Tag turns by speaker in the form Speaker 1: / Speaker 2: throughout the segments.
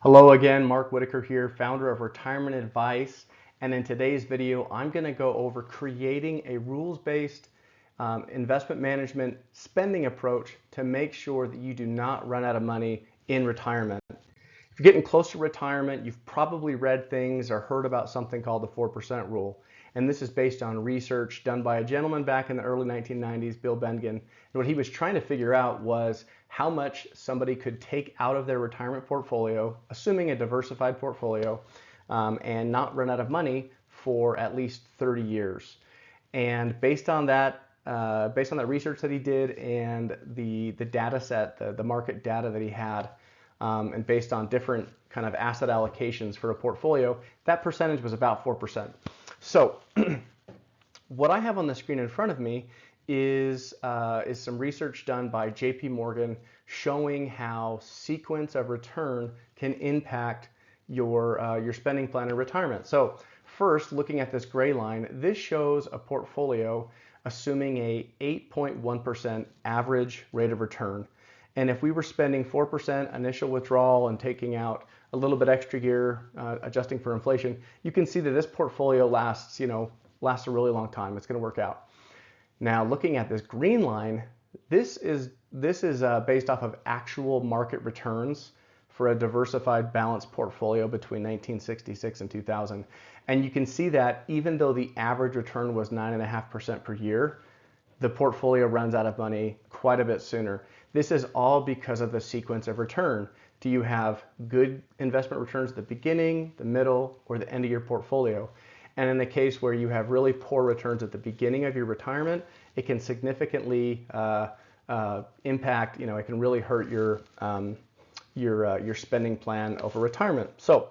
Speaker 1: Hello again, Mark Whitaker here, founder of Retirement Advice. And in today's video, I'm going to go over creating a rules-based investment management spending approach to make sure that you do not run out of money in retirement. If you're getting close to retirement, you've probably read things or heard about something called the 4% rule. And this is based on research done by a gentleman back in the early 1990s, Bill Bengen. And what he was trying to figure out was how much somebody could take out of their retirement portfolio, assuming a diversified portfolio, and not run out of money for at least 30 years. And based on that research that he did and the data set, the market data that he had, and based on different kind of asset allocations for a portfolio, that percentage was about 4%. So what I have on the screen in front of me is some research done by JP Morgan showing how sequence of return can impact your spending plan in retirement. So first, looking at this gray line, this shows a portfolio assuming a 8.1% average rate of return. And if we were spending 4% initial withdrawal and taking out a little bit extra year, adjusting for inflation, you can see that this portfolio lasts a really long time. It's going to work out. Now, looking at this green line, this is based off of actual market returns for a diversified balanced portfolio between 1966 and 2000. And you can see that even though the average return was 9.5% per year, the portfolio runs out of money quite a bit sooner. This is all because of the sequence of return. Do you have good investment returns at the beginning, the middle, or the end of your portfolio? And in the case where you have really poor returns at the beginning of your retirement, it can significantly impact, it can really hurt your spending plan over retirement. So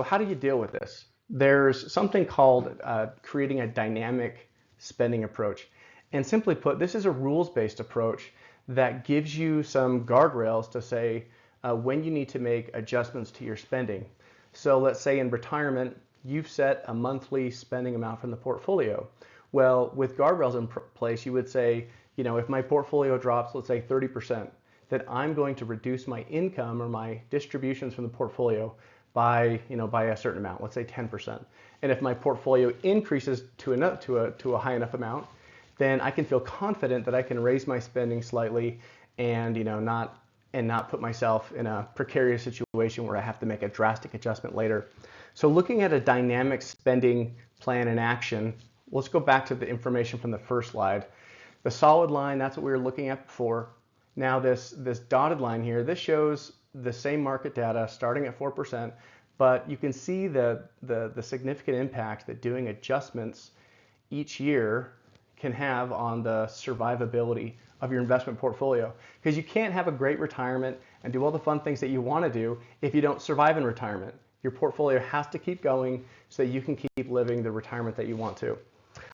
Speaker 1: how do you deal with this? There's something called creating a dynamic spending approach. And simply put, this is a rules-based approach that gives you some guardrails to say when you need to make adjustments to your spending. So let's say in retirement, you've set a monthly spending amount from the portfolio. Well, with guardrails in place, you would say, if my portfolio drops, let's say 30%, that I'm going to reduce my income or my distributions from the portfolio by a certain amount, let's say 10%. And if my portfolio increases to a high enough amount, then I can feel confident that I can raise my spending slightly and not put myself in a precarious situation where I have to make a drastic adjustment later. So looking at a dynamic spending plan in action, let's go back to the information from the first slide. The solid line, that's what we were looking at before. Now this dotted line here, this shows the same market data starting at 4%, but you can see the significant impact that doing adjustments each year can have on the survivability of your investment portfolio. Because you can't have a great retirement and do all the fun things that you want to do if you don't survive in retirement. Your portfolio has to keep going so that you can keep living the retirement that you want to.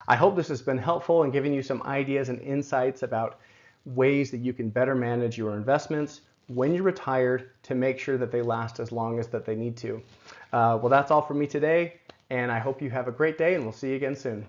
Speaker 1: I hope this has been helpful in giving you some ideas and insights about ways that you can better manage your investments when you're retired to make sure that they last as long as that they need to. Well, that's all from me today, and I hope you have a great day, and we'll see you again soon.